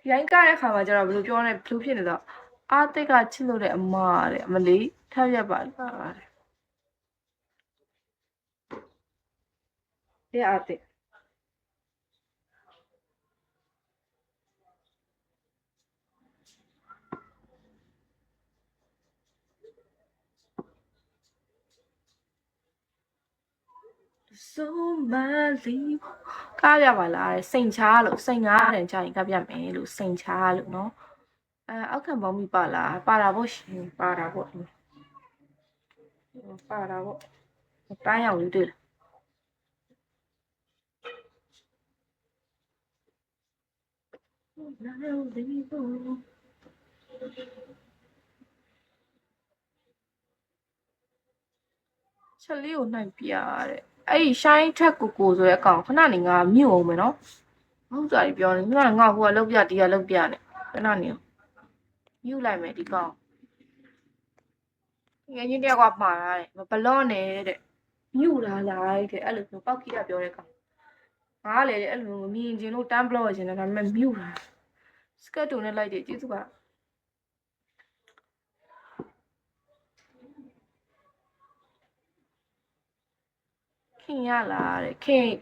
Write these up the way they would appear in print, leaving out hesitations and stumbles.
ဒီတိုင်းကတဲ့ခါမှာကျတော့ဘယ်လိုပြောလဲဘယ်လိုဖြစ်နေတော့အာတိတ်ကချစ်လို့တဲ့အမတဲ့အမလေးထပ်ရက်ပါလားတဲ့အာတိတ်ဆိုမလီကားရပါလားစိန်ချားလို့စိန်ငါးတယ်ကြာရင်ကပြမယ်လို့စိန်ချားလို့နော်အောက်ခံပေါင်းမိပါလားပါတာပေါ့ရှင်ပါတာပေါ့ပါတာပေါ့တန်းရောက်လေးတွေ့လားချက်လေးကိုနှိုက်ပြတဲ့အဲ့ဒီရှိုင်းထက်ကိုဆိုတဲ့အကောင်ခဏနေငါမြုပ်အောင်မယ်နော်ဟုတ်ကြပြီပြောနေငါဟိုကလောက်ပြဒီကလောက်ပြနေခဏနေမြုပ်လိုက်မယ်ဒီကောင်ငယ်ချင်းတယောက်ကမှားတာတဲ့ဘလော့နေတဲ့မြုပ်လာလိုက်တဲ့အဲ့လိုမျိုးပောက်ခိတာပြောတဲ့ကောင်ငါကလည်းအဲ့လိုမြင်ချင်းလို့တန်းဘလော့ချင်တယ်ဒါပေမဲ့မြုပ်လာစကတ်တုံနဲ့လိုက်တယ်ကျေးဇူးပါခင်ရလားတဲ့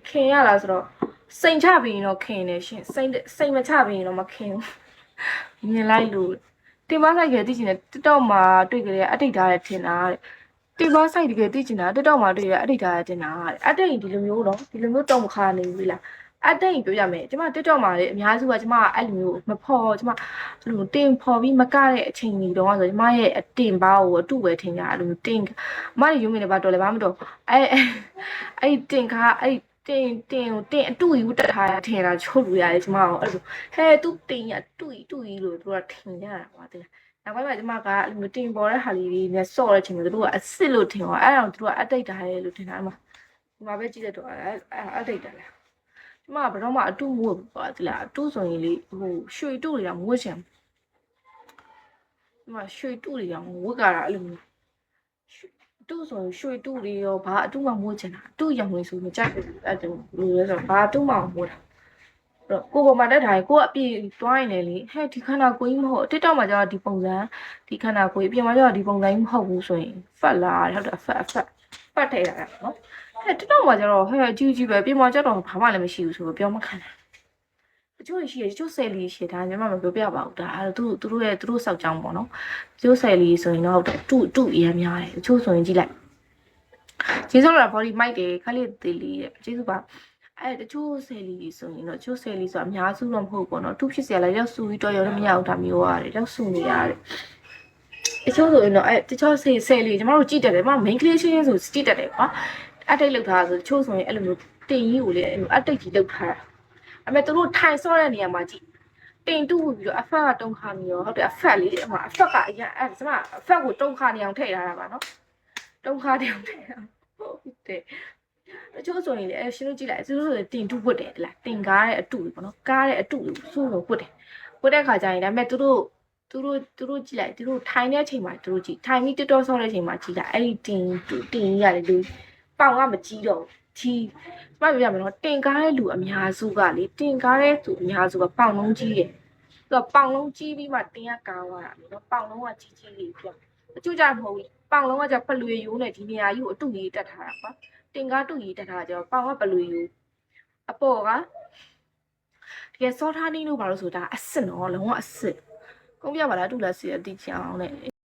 ခင်ရလားဆိုတော့စိန်ချပြီးရင်တော့ခင်တယ်ရှင်စိန်မချပြီးရင်တော့မခင်ဘူးမြင်လိုက်လို့တင်မဆိုင်ကသိချင်တယ်တက်တော့မှာတွေ့ကြတဲ့အတိတ်သားရဲ့ထင်တာတဲ့တင်မဆိုင်တကယ်သိချင်တာတက်တော့မှာတွေ့ရတဲ့အတိတ်သားရဲ့ထင်တာတဲ့အတိတ်ဒီလိုမျိုးတော့ဒီလိုမျိုးတော့မခါနေဘူးလားအတိတ်ပြောရမယ်ကျမတက်တော့မှာလေအများစုကကျမအဲ့လိုမျိုးမဖော်ကျမအဲ့လိုတင်ဖော်ပြီးမကတဲ့အချိန်ကြီးတော့ဆိုကျမရဲ့အတင်ပါကိုအတုပဲထင်ကြအဲ့လိုတင်အမတွေရုံးနေတယ်ဘာတော်လဲဘာမတော်အဲ့တင်ခါအဲ့တင်အတူယူတက်ထားရထင်တာချုပ်လို့ရတယ်ကျမအောင်အဲ့လိုဟဲသူတင်ရတူလို့သူကထင်ကြတာကွာတဲ့နောက်ပိုင်းမှာကျမကအဲ့လိုတင်ပေါ်တဲ့ဟာလေးတွေနဲ့စော့တဲ့ချိန်မှာသူတို့ကအစ်စ်လို့ထင်သွားအဲ့ဒါသူတို့ကအတိတ်တာရဲ့လို့ထင်တာအမဒီမှာပဲကြည့်တဲ့တော့အတိတ်တာလားကျမကဘယ်တော့မှအတူမဝတ်ဘူးကွာဒီလားအတူဆိုရင်လေဟိုရွှေတူတွေကမဝတ်ချင်ကျမရွှေတူတွေကမဝတ်ကြတာအဲ့လိုမျိုးတူဆိုရင်ရွှေတူတွေရောဘာအတူမှမဝတ်ချင်တာအတူရောင်နေဆိုမကြိုက်ဘူးအဲ့လိုလိုလဲဆိုတော့ဘာအတူမှမဝတ်တာတော့ကိုပေါ်မှာတက်ထားရင်ကိုကအပြည့်တွားရင်လေဟဲ့ဒီခန္ဓာကိုယ်ကြီးမဟုတ်တစ်တော့မှကျတော့ဒီပုံစံဒီခန္ဓာကိုယ်အပြင်မှာကျတော့ဒီပုံစံကြီးမဟုတ်ဘူးဆိုရင်ဖက်လာဟုတ်တယ်ဖက်ပတ်ထိတ်လာတာနော်ဟဲ့တစ်တော့မှကျတော့ဟဲ့အကြီးကြီးပဲပြင်မှာကျတော့ဘာမှလည်းမရှိဘူးဆိုတော့ပြောမခံနိုင်တချို့ရှိရတချို့ဆယ်လီရှိဒါညီမမပြောပြပါဘူးဒါအဲ့သူတို့စောက်ကြောင်းပေါ့နော်တချို့ဆယ်လီဆိုရင်တော့တူအရင်များတယ်တချို့ဆိုရင်ကြည့်လိုက်ကျေးဇူးတော် body mic တွေခက်လေးသေးလေးတဲ့ကျေးဇူးပါအဲ့တချို့ဆယ်လီဆိုရင်တော့တချို့ဆယ်လီဆိုတာအများစုတော့မဟုတ်ပေါ့နော်သူဖြစ်เสียလိုက်ရောက်စုပြီးတော့ရောမရအောင်ဒါမျိုးရတယ်ရောက်စုနေရတယ်တချို့ဆိုရင်တော့အဲ့တချို့ဆယ်လီကျမတို့ကြည့်တယ်ကျမ main ကလေးချင်းဆိုကြည့်တတ်တယ်ကွာအတိတ်လောက်ထားဆိုတချို့ဆိုရင်အဲ့လိုမျိုးတင်ကြီးကိုလေအဲ့လိုအတိတ်ကြီးလောက်ထားတာအမေတို့ထိုင်ဆော့တဲ့နေရာမှာကြည့်တင်တူပြီးတော့အဖက်ကတုံခါနေရောဟုတ်တယ်အဖက်လေးအမအဖက်ကအရင်အဲ့ကျမအဖက်ကိုတုံခါနေအောင်ထည့်ထားတာပါနော်တုံခါနေအောင်ထည့်ဟုတ်တယ်တချို့ဆိုရင်လေအဲ့ရှင်းလို့ကြည့်လိုက်သူတို့ဆိုတင်တူဝတ်တယ်လားတင်ကားတဲ့အတူပေါ့နော်ကားတဲ့အတူလို့ဆိုးလို့ဝတ်တယ်ဝတ်တဲ့ခါကျရင်ဒါပေမဲ့သူတို့ကြည့်လိုက်သူတို့ထိုင်တဲ့အချိန်မှာသူတို့ကြည့်ထိုင်ပြီးတော်ဆော့တဲ့အချိန်မှာကြည့်လိုက်အဲ့ဒီတင်ရတယ်လူပေါင်ကမကြီးတော့ကြီးကျမပြောရမယ်နော်တင်ကားတဲ့လူအများစုကလေတင်ကားတဲ့သူအများစုကပေါင်လုံးကြီးတယ်သူကပေါင်လုံးကြီးပြီးမှတင်ကကားသွားတာနော်ပေါင်လုံးကကြီးလေးပြောအကျိုးကြမဟုတ်ဘူးပေါင်လုံးကကြပလွေရိုးနဲ့ဒီနေရာကြီးကိုအတူကြီးတက်ထားတာကွာတင်ကားတူကြီးတက်ထားကြတော့ပေါင်ကပလွေရိုးအပေါ်ကတကယ်စောထားနေလို့ဘာလို့ဆိုတာအစ်စ်နော်လုံးဝအစ်စ်ကုန်ပြပါလားတူလားစီအတိချအောင်နဲ့